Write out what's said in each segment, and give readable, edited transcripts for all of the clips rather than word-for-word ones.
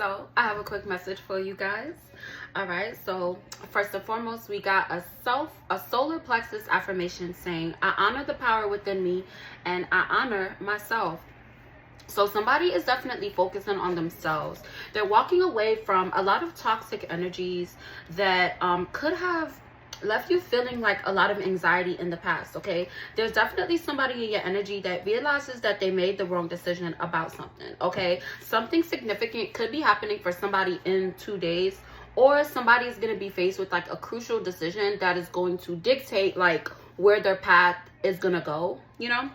So I have a quick message for you guys. All right, so first and foremost, we got a solar plexus affirmation saying, I honor the power within me and I honor myself. So somebody is definitely focusing on themselves. They're walking away from a lot of toxic energies that could have left you feeling like a lot of anxiety in the past. Okay, there's definitely somebody in your energy that realizes that they made the wrong decision about something. Okay, something significant could be happening for somebody in 2 days, or somebody's going to be faced with like a crucial decision that is going to dictate like where their path is going to go, you know.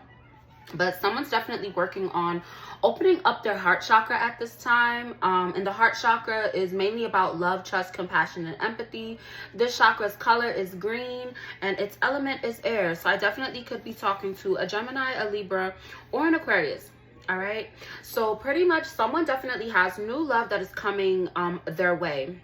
But someone's definitely working on opening up their heart chakra at this time. And the heart chakra is mainly about love, trust, compassion, and empathy. This chakra's color is green and its element is air. So I definitely could be talking to a Gemini, a Libra, or an Aquarius. All right. So pretty much someone definitely has new love that is coming their way.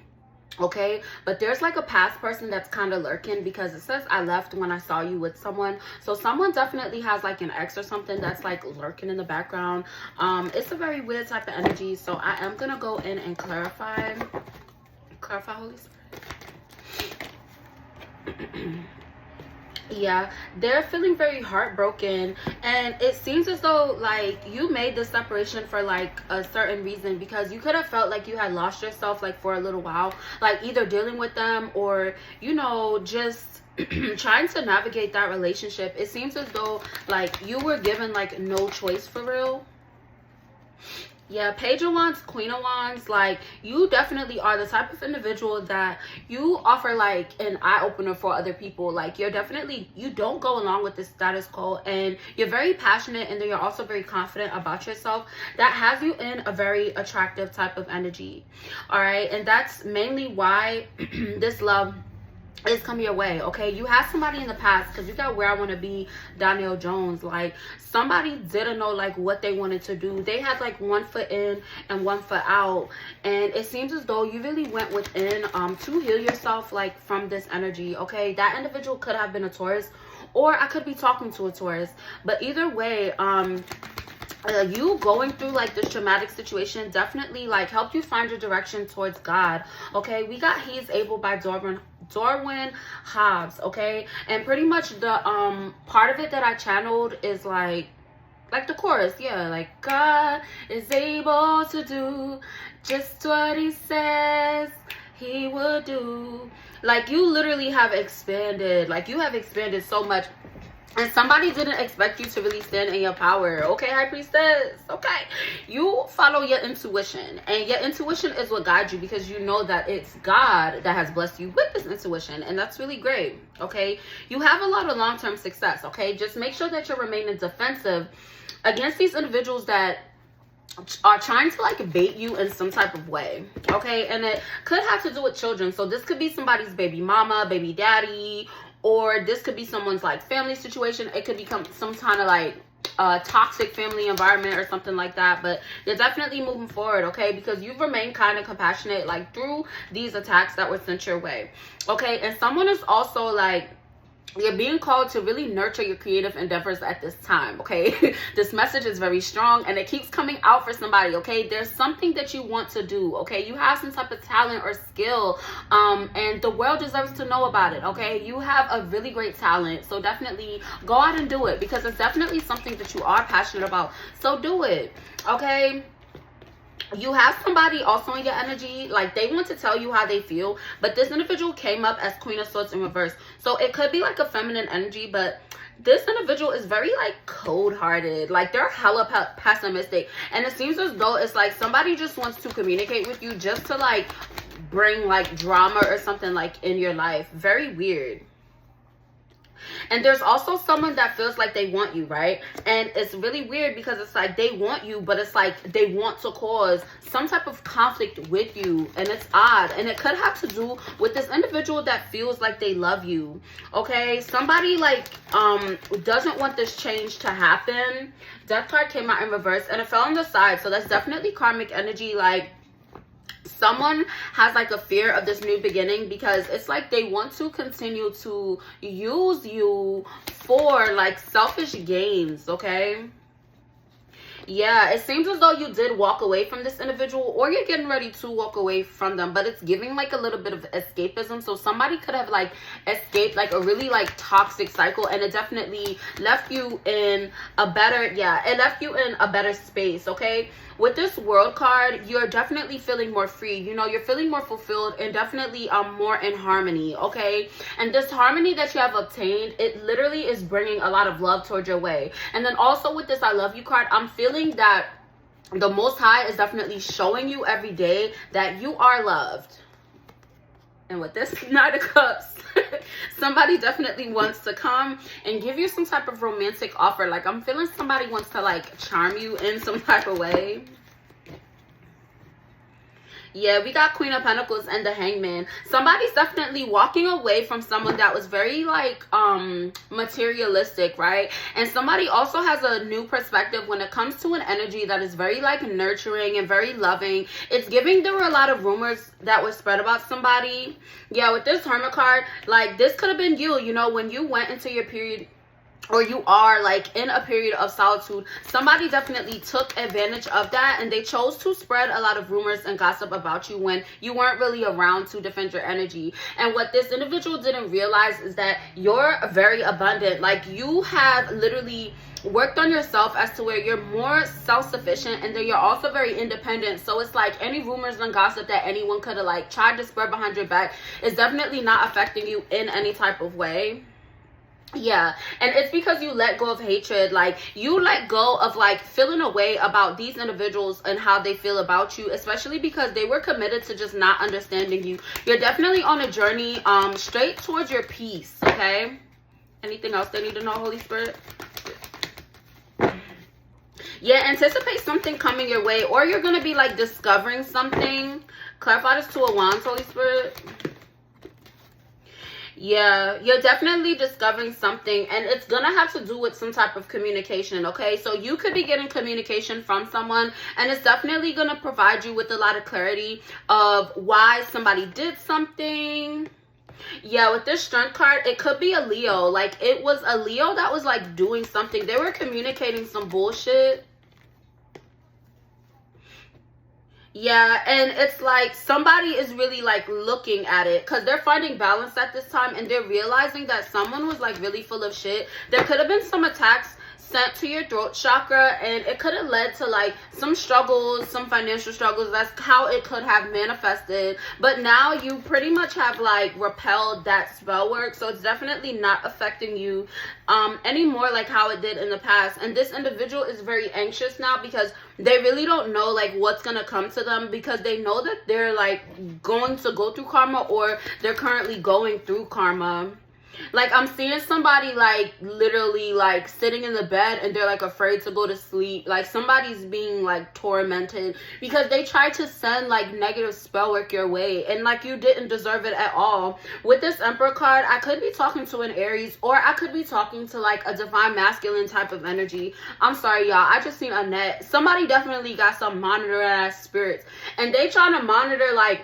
Okay, but there's like a past person that's kind of lurking, because it says I left when I saw you with someone. So someone definitely has like an ex or something that's like lurking in the background. It's a very weird type of energy. So I am gonna go in and clarify, Holy Spirit. Yeah, they're feeling very heartbroken, and it seems as though like you made the separation for like a certain reason, because you could have felt like you had lost yourself like for a little while, like either dealing with them or, you know, just trying to navigate that relationship. It seems as though like you were given like no choice for real. Yeah, Page of Wands, Queen of Wands, like you definitely are the type of individual that you offer like an eye-opener for other people. Like you don't go along with the status quo, and you're very passionate, and then you're also very confident about yourself. That has you in a very attractive type of energy. All right, and that's mainly why this love is coming your way. Okay, you had somebody in the past, because you got Where I Want to Be, Danielle Jones. Like somebody didn't know like what they wanted to do. They had like one foot in and one foot out, and it seems as though you really went within to heal yourself like from this energy. Okay, that individual could have been a Taurus, or I could be talking to a Taurus, but either way, you going through like this traumatic situation definitely like helped you find your direction towards God. Okay, we got He Is Able by Darwin Hobbs. Okay, and pretty much the part of it that I channeled is like the chorus. Yeah, like God is able to do just what He says He would do. Like you literally have expanded, like you have expanded so much. And somebody didn't expect you to really stand in your power. Okay, High Priestess. Okay. You follow your intuition. And your intuition is what guides you, because you know that it's God that has blessed you with this intuition. And that's really great. Okay. You have a lot of long-term success. Okay. Just make sure that you're remaining defensive against these individuals that are trying to like bait you in some type of way. Okay. And it could have to do with children. So this could be somebody's baby mama, baby daddy, or this could be someone's like family situation. It could become some kind of like toxic family environment or something like that. But you're definitely moving forward, okay, because you've remained kind of compassionate like through these attacks that were sent your way. Okay, and someone is also like, you're being called to really nurture your creative endeavors at this time. Okay, this message is very strong, and it keeps coming out for somebody. Okay, there's something that you want to do. Okay, you have some type of talent or skill, and the world deserves to know about it. Okay, you have a really great talent, so definitely go out and do it, because it's definitely something that you are passionate about. So do it. Okay, you have somebody also in your energy, like they want to tell you how they feel, but this individual came up as Queen of Swords in reverse. So it could be like a feminine energy, but this individual is very like cold-hearted. Like they're hella pessimistic, and it seems as though it's like somebody just wants to communicate with you just to like bring like drama or something like in your life. Very weird. And there's also someone that feels like they want you, right? And it's really weird, because it's like they want you, but it's like they want to cause some type of conflict with you, and it's odd. And it could have to do with this individual that feels like they love you. Okay, somebody like doesn't want this change to happen. Death card came out in reverse, and it fell on the side, so that's definitely karmic energy. Like someone has like a fear of this new beginning, because it's like they want to continue to use you for like selfish gains. Okay, Yeah, it seems as though you did walk away from this individual, or you're getting ready to walk away from them, but it's giving like a little bit of escapism. So somebody could have like escaped like a really like toxic cycle, and it definitely left you in a better, yeah, it left you in a better space, okay? With this world card, you're definitely feeling more free. You know, you're feeling more fulfilled and definitely more in harmony, okay? And this harmony that you have obtained, it literally is bringing a lot of love towards your way. And then also with this I love you card, I'm feeling that the Most High is definitely showing you every day that you are loved. And with this Knight of Cups, somebody definitely wants to come and give you some type of romantic offer. Like, I'm feeling somebody wants to like charm you in some type of way. Yeah, we got Queen of Pentacles and the Hangman. Somebody's definitely walking away from someone that was very like materialistic, right? And somebody also has a new perspective when it comes to an energy that is very like nurturing and very loving. It's giving there were a lot of rumors that were spread about somebody. Yeah, with this Hermit card, like this could have been you, you know, when you went into your period, or you are like in a period of solitude. Somebody definitely took advantage of that, and they chose to spread a lot of rumors and gossip about you when you weren't really around to defend your energy. And what this individual didn't realize is that you're very abundant. Like, you have literally worked on yourself as to where you're more self-sufficient, and then you're also very independent. So it's like any rumors and gossip that anyone could have like tried to spread behind your back is definitely not affecting you in any type of way. Yeah, and it's because you let go of hatred. Like, you let go of like feeling a way about these individuals and how they feel about you, especially because they were committed to just not understanding you. You're definitely on a journey straight towards your peace, okay? Anything else they need to know, Holy Spirit? Yeah, anticipate something coming your way, or you're gonna be like discovering something. Clarify this 2 of Wands, Holy Spirit. Yeah, you're definitely discovering something, and it's gonna have to do with some type of communication, okay? So you could be getting communication from someone, and it's definitely gonna provide you with a lot of clarity of why somebody did something. Yeah, with this Strength card, it could be a Leo. Like, it was a Leo that was like doing something. They were communicating some bullshit. Yeah, and it's like somebody is really like looking at it because they're finding balance at this time, and they're realizing that someone was like really full of shit. There could have been some attacks sent to your throat chakra, and it could have led to like some struggles, some financial struggles. That's how it could have manifested. But now you pretty much have like repelled that spell work, so it's definitely not affecting you anymore like how it did in the past. And this individual is very anxious now because they really don't know like what's gonna come to them, because they know that they're like going to go through karma, or they're currently going through karma. Like, I'm seeing somebody like literally like sitting in the bed, and they're like afraid to go to sleep. Like, somebody's being like tormented because they tried to send like negative spell work your way, and like you didn't deserve it at all. With this Emperor card, I could be talking to an Aries, or I could be talking to like a divine masculine type of energy. I'm sorry, y'all, I just seen Annette. Somebody definitely got some monitor ass spirits, and they trying to monitor like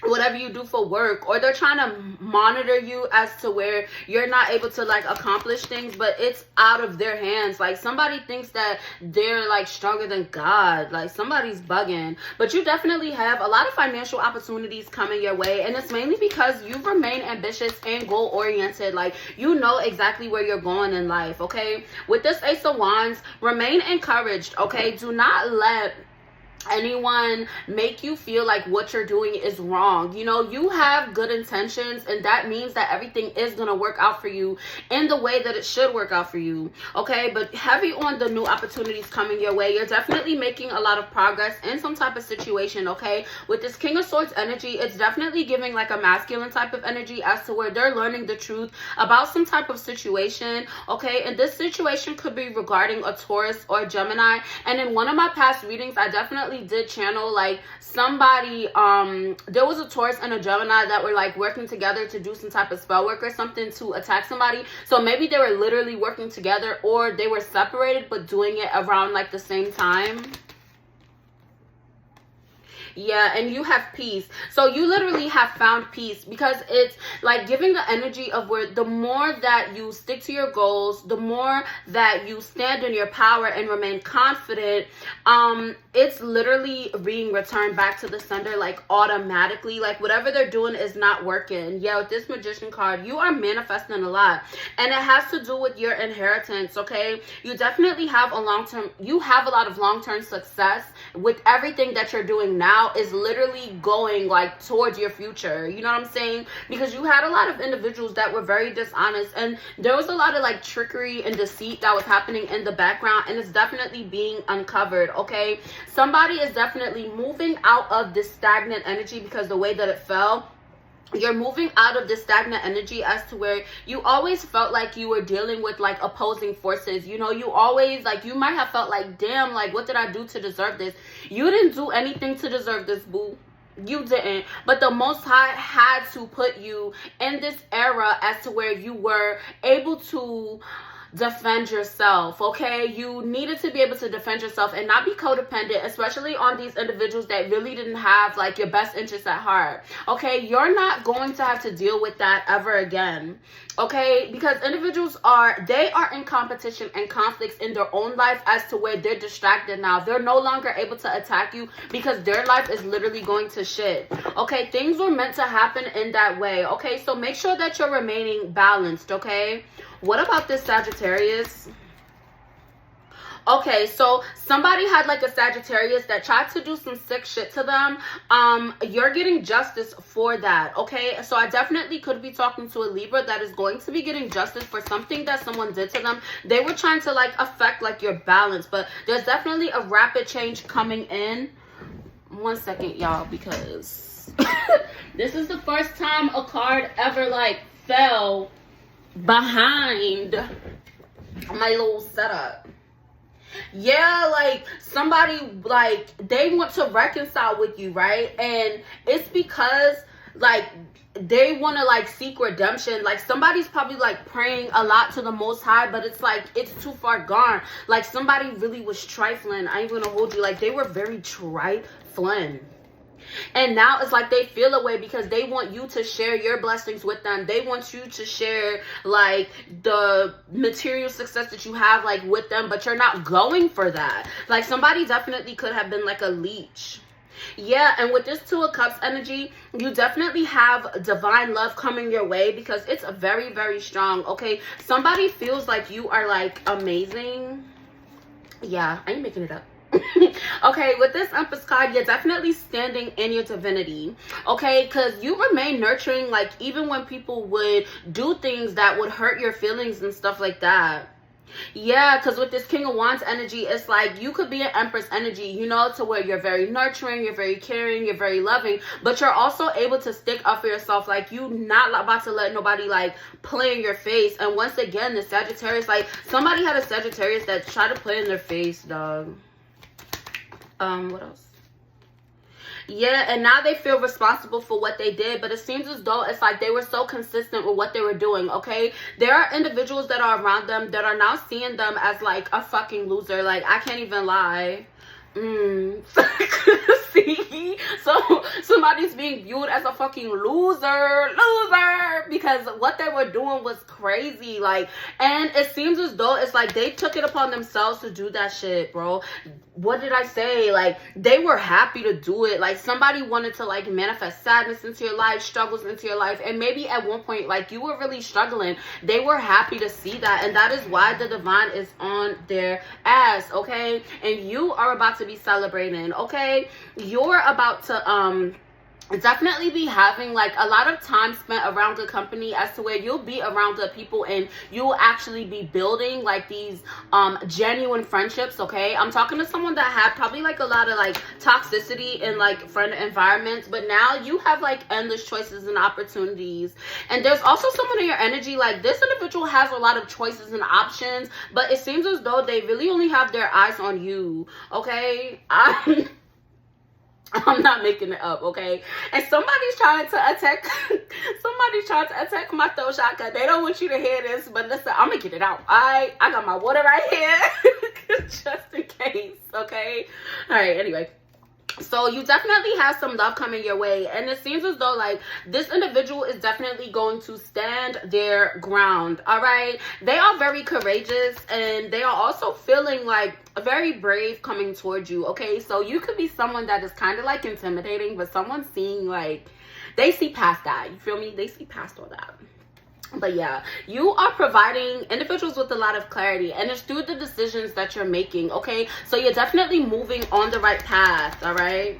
whatever you do for work, or they're trying to monitor you as to where you're not able to like accomplish things, but it's out of their hands. Like, somebody thinks that they're like stronger than God. Like, somebody's bugging. But you definitely have a lot of financial opportunities coming your way, and it's mainly because you remain ambitious and goal oriented. Like, you know exactly where you're going in life, okay? With this Ace of Wands, remain encouraged, okay? Do not let anyone make you feel like what you're doing is wrong. You know, you have good intentions, and that means that everything is gonna work out for you in the way that it should work out for you, okay? But heavy on the new opportunities coming your way. You're definitely making a lot of progress in some type of situation, okay? With this King of Swords energy, it's definitely giving like a masculine type of energy as to where they're learning the truth about some type of situation, okay? And this situation could be regarding a Taurus or a Gemini. And in one of my past readings, I definitely did channel like somebody, there was a Taurus and a Gemini that were like working together to do some type of spell work or something to attack somebody. So maybe they were literally working together, or they were separated but doing it around like the same time. Yeah, and you have peace. So you literally have found peace, because it's like giving the energy of where the more that you stick to your goals, the more that you stand in your power and remain confident, it's literally being returned back to the sender, like automatically. Like whatever they're doing is not working. Yeah, with this Magician card, you are manifesting a lot, and it has to do with your inheritance. Okay, you definitely have a lot of long-term success with everything that you're doing now. Is literally going like towards your future, you know what I'm saying? Because you had a lot of individuals that were very dishonest, and there was a lot of like trickery and deceit that was happening in the background, and it's definitely being uncovered. Okay, somebody is definitely moving out of this stagnant energy, because the way that it fell, you're moving out of this stagnant energy, as to where you always felt like you were dealing with like opposing forces. You know, you always like, you might have felt like, damn, like what did I do to deserve this? You didn't do anything to deserve this, boo. You didn't. But the Most High had to put you in this era as to where you were able to defend yourself. Okay, you needed to be able to defend yourself and not be codependent, especially on these individuals that really didn't have like your best interests at heart. Okay, you're not going to have to deal with that ever again. Okay, because individuals are in competition and conflicts in their own life, as to where they're distracted now. They're no longer able to attack you, because their life is literally going to shit. Okay, things were meant to happen in that way. Okay, so make sure that you're remaining balanced. Okay, what about this Sagittarius? Okay, so somebody had like a Sagittarius that tried to do some sick shit to them. You're getting justice for that. Okay, so I definitely could be talking to a Libra that is going to be getting justice for something that someone did to them. They were trying to like affect like your balance, but there's definitely a rapid change coming in. 1 second, y'all, because this is the first time a card ever like fell behind my little setup. Yeah, like somebody, like they want to reconcile with you, right? And it's because like they want to like seek redemption. Like somebody's probably like praying a lot to the Most High, but it's like it's too far gone. Like somebody really was trifling. I ain't gonna hold you, like they were very trifling. And now it's like they feel away, because they want you to share your blessings with them. They want you to share like the material success that you have like with them, but you're not going for that. Like somebody definitely could have been like a leech. Yeah, and with this Two of Cups energy, you definitely have divine love coming your way, because it's very, very strong. Okay, somebody feels like you are like amazing. Yeah, I ain't making it up. Okay, with this Empress card, you're definitely standing in your divinity. Okay, because you remain nurturing, like even when people would do things that would hurt your feelings and stuff like that. Yeah, because with this King of Wands energy, it's like you could be an Empress energy, you know, to where you're very nurturing, you're very caring, you're very loving, but you're also able to stick up for yourself. Like you not about to let nobody like play in your face. And once again, the Sagittarius, like somebody had a Sagittarius that tried to play in their face, dog. What else? Yeah, and now they feel responsible for what they did, but it seems as though it's like they were so consistent with what they were doing. Okay, there are individuals that are around them that are now seeing them as like a fucking loser. Like I can't even lie. See, so somebody's being viewed as a fucking loser, because what they were doing was crazy. Like, and it seems as though it's like they took it upon themselves to do that shit, bro. What did I say? Like, they were happy to do it. Like, somebody wanted to like manifest sadness into your life, struggles into your life, and maybe at one point like you were really struggling. They were happy to see that, and that is why the divine is on their ass. Okay, and you are about to be celebrating. Okay, you're about to definitely be having like a lot of time spent around good company, as to where you'll be around good people and you'll actually be building like these genuine friendships. Okay, I'm talking to someone that had probably like a lot of like toxicity in like friend environments, but now you have like endless choices and opportunities. And there's also someone in your energy, like this individual has a lot of choices and options, but it seems as though they really only have their eyes on you. Okay, I'm not making it up, okay? And somebody's trying to attack my throat chakra. They don't want you to hear this, but listen, I'm gonna get it out. I got my water right here just in case, okay? All right, anyway. So you definitely have some love coming your way, and it seems as though like this individual is definitely going to stand their ground. All right, they are very courageous, and they are also feeling like very brave coming towards you. Okay, so you could be someone that is kind of like intimidating, but someone's seeing like, they see past that. You feel me? They see past all that. But yeah, you are providing individuals with a lot of clarity, and it's through the decisions that you're making. Okay, so you're definitely moving on the right path. All right,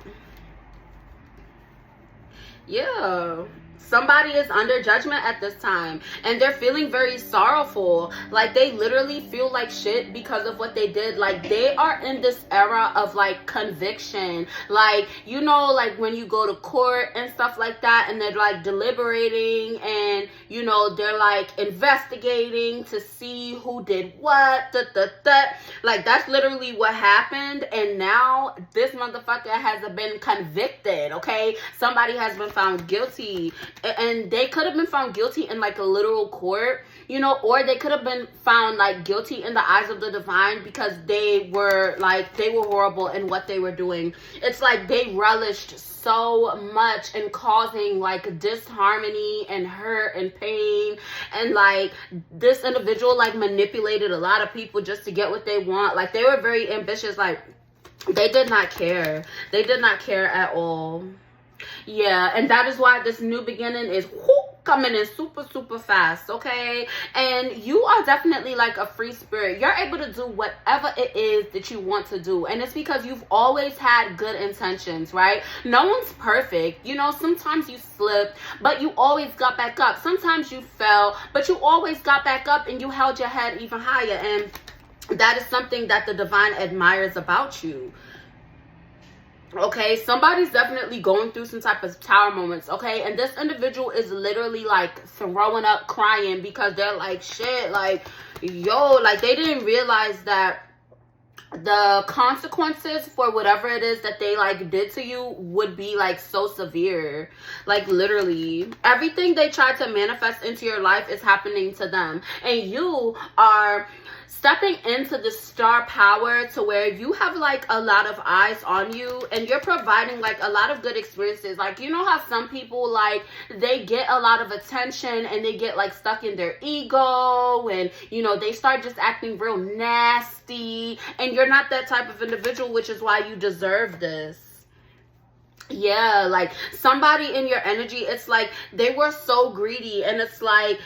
yeah, somebody is under judgment at this time, and they're feeling very sorrowful. Like they literally feel like shit because of what they did. Like they are in this era of like conviction, like, you know, like when you go to court and stuff like that, and they're like deliberating, and you know, they're like investigating to see who did what, like that's literally what happened. And now this motherfucker has been convicted. Okay, somebody has been found guilty, and they could have been found guilty in like a literal court, you know, or they could have been found like guilty in the eyes of the divine, because they were horrible in what they were doing. It's like they relished so much in causing like disharmony and hurt and pain, and like this individual like manipulated a lot of people just to get what they want. Like they were very ambitious. Like they did not care. They did not care at all. Yeah, and that is why this new beginning is coming in super fast. Okay, and you are definitely like a free spirit. You're able to do whatever it is that you want to do, and it's because you've always had good intentions, right? No one's perfect, you know. Sometimes you slipped, but you always got back up. Sometimes you fell, but you always got back up, and you held your head even higher. And that is something that the divine admires about you. Okay, somebody's definitely going through some type of tower moments. Okay, and this individual is literally like throwing up, crying, because they're like, shit, like, yo, like they didn't realize that the consequences for whatever it is that they like did to you would be like so severe. Like literally everything they tried to manifest into your life is happening to them, and you are stepping into the star power to where you have like a lot of eyes on you, and you're providing like a lot of good experiences. Like, you know how some people like they get a lot of attention and they get like stuck in their ego, and you know they start just acting real nasty, and you're not that type of individual, which is why you deserve this. Yeah, like somebody in your energy, it's like they were so greedy, and it's like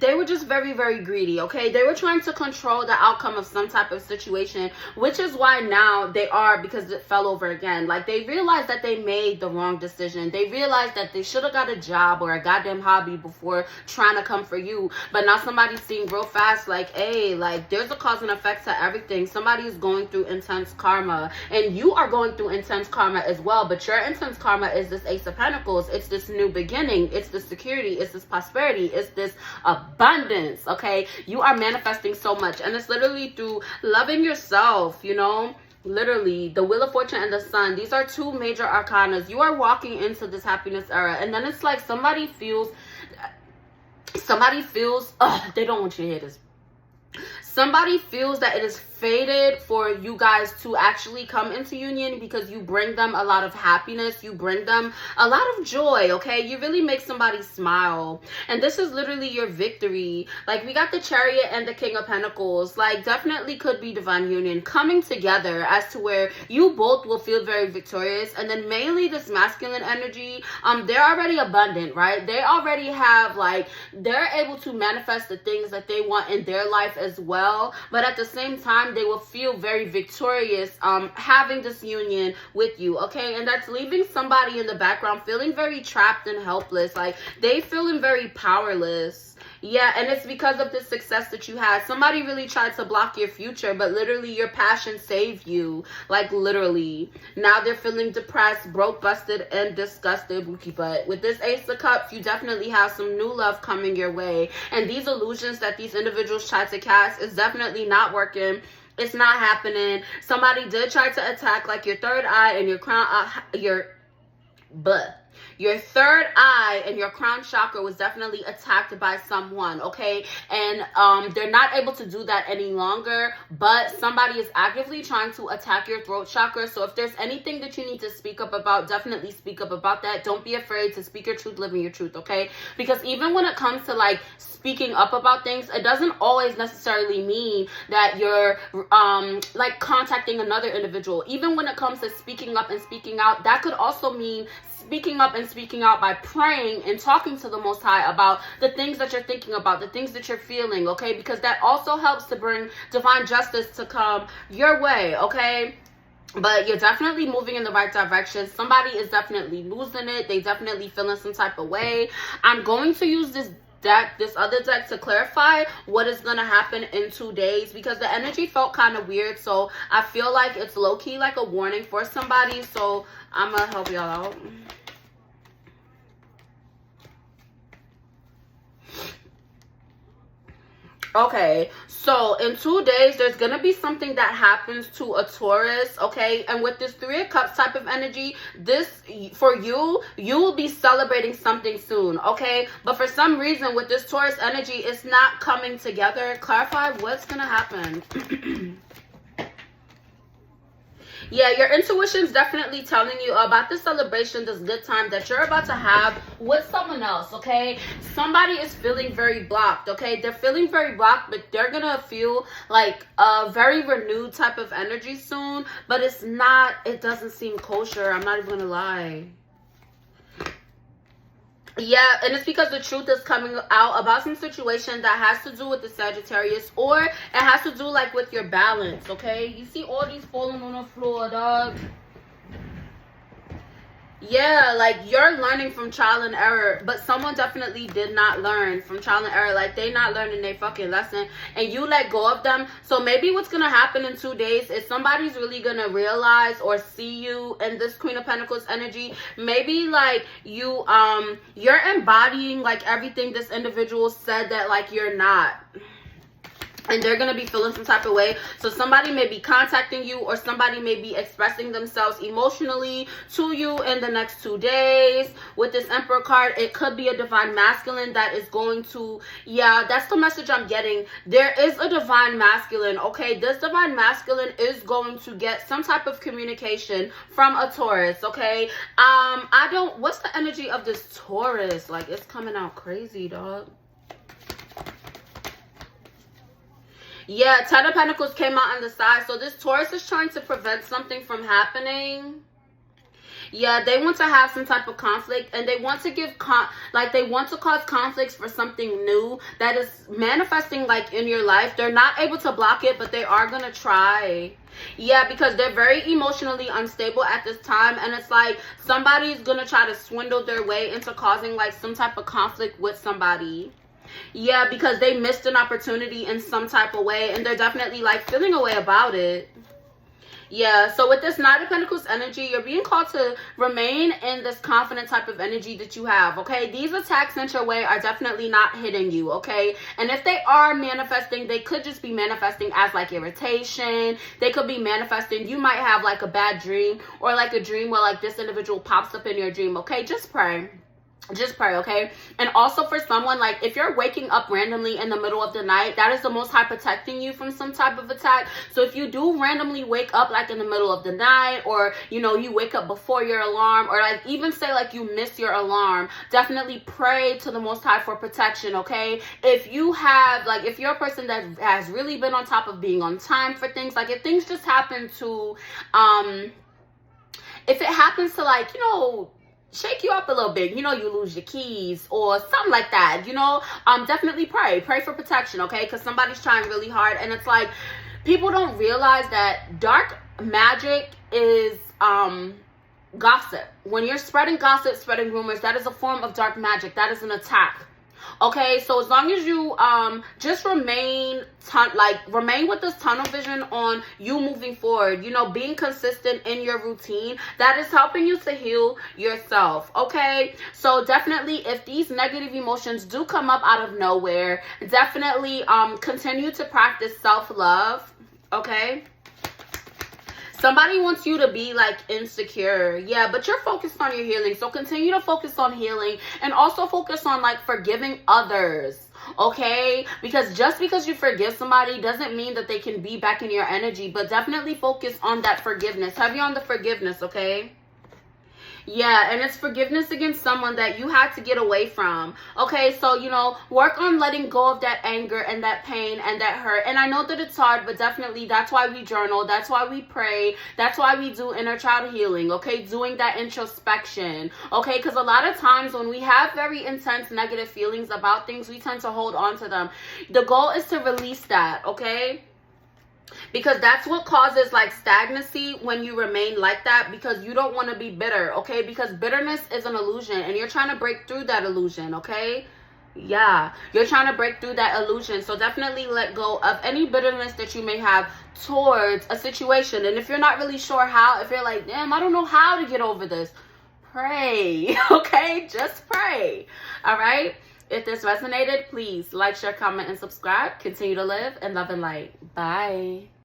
they were just very greedy. Okay, they were trying to control the outcome of some type of situation, which is why now they are, because it fell over again. Like they realized that they made the wrong decision. They realized that they should have got a job or a goddamn hobby before trying to come for you. But now somebody's seeing real fast like, hey, like there's a cause and effect to everything. Somebody is going through intense karma, and you are going through intense karma as well. But your intense karma is this Ace of Pentacles. It's this new beginning. It's this security. It's this prosperity. It's this abundance. Okay, you are manifesting so much, and it's literally through loving yourself, you know. Literally the Wheel of Fortune and the Sun, these are two major arcanas. You are walking into this happiness era, and then it's like somebody feels they don't want you to hear this. Somebody feels that it is fated for you guys to actually come into union, because you bring them a lot of happiness, you bring them a lot of joy. Okay, you really make somebody smile, and this is literally your victory. Like we got the Chariot and the King of Pentacles. Like definitely could be divine union coming together, as to where you both will feel very victorious. And then mainly this masculine energy, they're already abundant, right? They already have like, they're able to manifest the things that they want in their life as well, but at the same time they will feel very victorious having this union with you. Okay, and that's leaving somebody in the background feeling very trapped and helpless. Like they feeling very powerless. Yeah, and it's because of the success that you had. Somebody really tried to block your future, but literally your passion saved you. Like literally. Now they're feeling depressed, broke, busted, and disgusted. But with this Ace of Cups, you definitely have some new love coming your way. And these illusions that these individuals tried to cast is definitely not working. It's not happening. Somebody did try to attack like your third eye and your crown, But your third eye and your crown chakra was definitely attacked by someone, okay? And they're not able to do that any longer, but somebody is actively trying to attack your throat chakra. So if there's anything that you need to speak up about, definitely speak up about that. Don't be afraid to speak your truth, live in your truth, okay? Because even when it comes to like speaking up about things, it doesn't always necessarily mean that you're like contacting another individual. Even when it comes to speaking up and speaking out, that could also mean speaking up and speaking out by praying and talking to the Most High about the things that you're thinking about, the things that you're feeling, okay? Because that also helps to bring divine justice to come your way, okay? But you're definitely moving in the right direction. Somebody is definitely losing it. They definitely feeling some type of way. I'm going to use this other deck to clarify what is going to happen in 2 days, because the energy felt kind of weird. So I feel like it's low-key like a warning for somebody. So I'm going to help y'all out. Okay, so in 2 days, there's going to be something that happens to a Taurus, okay? And with this 3 of Cups type of energy, this, for you, you will be celebrating something soon, okay? But for some reason, with this Taurus energy, it's not coming together. Clarify what's going to happen. Yeah, your intuition's definitely telling you about the celebration, this good time that you're about to have with someone else, okay? Somebody is feeling very blocked, okay? They're feeling very blocked, but they're gonna feel like a very renewed type of energy soon, but it's not, it doesn't seem kosher. I'm not even gonna lie. Yeah, and it's because the truth is coming out about some situation that has to do with the Sagittarius, or it has to do like with your balance, okay? You see all these falling on the floor, dog. Yeah, like you're learning from trial and error, but someone definitely did not learn from trial and error. Like they not learning their fucking lesson, and you let go of them. So maybe what's gonna happen in 2 days is somebody's really gonna realize or see you in this Queen of Pentacles energy. Maybe like you're embodying like everything this individual said that like you're not. And they're going to be feeling some type of way. So somebody may be contacting you, or somebody may be expressing themselves emotionally to you in the next 2 days. With this Emperor card, it could be a divine masculine that is going to, yeah, that's the message I'm getting. There is a divine masculine, okay? This divine masculine is going to get some type of communication from a Taurus, okay? What's the energy of this Taurus? Like, it's coming out crazy, dog. Yeah, 10 of Pentacles came out on the side. So this Taurus is trying to prevent something from happening. Yeah, they want to have some type of conflict, and they want to they want to cause conflicts for something new that is manifesting like in your life. They're not able to block it, but they are going to try. Yeah, because they're very emotionally unstable at this time, and it's like somebody's going to try to swindle their way into causing like some type of conflict with somebody. Yeah, because they missed an opportunity in some type of way, and they're definitely like feeling a way about it. Yeah, so with this Knight of Pentacles energy, you're being called to remain in this confident type of energy that you have, okay? These attacks sent your way are definitely not hitting you, okay? And if they are manifesting, they could just be manifesting as like irritation. They could be manifesting, you might have like a bad dream, or like a dream where like this individual pops up in your dream, okay? Just pray. Just pray, okay? And also for someone, like if you're waking up randomly in the middle of the night, that is the Most High protecting you from some type of attack. So if you do randomly wake up like in the middle of the night, or you know, you wake up before your alarm, or like even say like you miss your alarm, definitely pray to the Most High for protection, okay? If you have like, if you're a person that has really been on top of being on time for things, like if things just happen to if it happens to like, you know, shake you up a little bit, you know, you lose your keys or something like that, you know, definitely pray for protection, okay? Because somebody's trying really hard, and it's like people don't realize that dark magic is gossip. When you're spreading gossip, spreading rumors, that is a form of dark magic. That is an attack. Okay, so as long as you just remain with this tunnel vision on you moving forward, you know, being consistent in your routine, that is helping you to heal yourself. Okay, so definitely if these negative emotions do come up out of nowhere, definitely continue to practice self-love. Okay, Somebody wants you to be like insecure. Yeah, but you're focused on your healing. So continue to focus on healing, and also focus on like forgiving others. Okay? Because just because you forgive somebody doesn't mean that they can be back in your energy. But definitely focus on that forgiveness. Heavy on the forgiveness, okay? Yeah, and it's forgiveness against someone that you had to get away from. Okay, so, you know, work on letting go of that anger and that pain and that hurt. And I know that it's hard, but definitely that's why we journal. That's why we pray. That's why we do inner child healing, okay? Doing that introspection, okay? Because a lot of times when we have very intense negative feelings about things, we tend to hold on to them. The goal is to release that, okay? Because that's what causes like stagnancy when you remain like that, because you don't want to be bitter, okay? Because bitterness is an illusion, and you're trying to break through that illusion, okay? Yeah, you're trying to break through that illusion. So definitely let go of any bitterness that you may have towards a situation. And if you're not really sure how, if you're like, damn, I don't know how to get over this, pray, okay? Just pray, all right? If this resonated, please like, share, comment, and subscribe. Continue to live in love and light. Bye.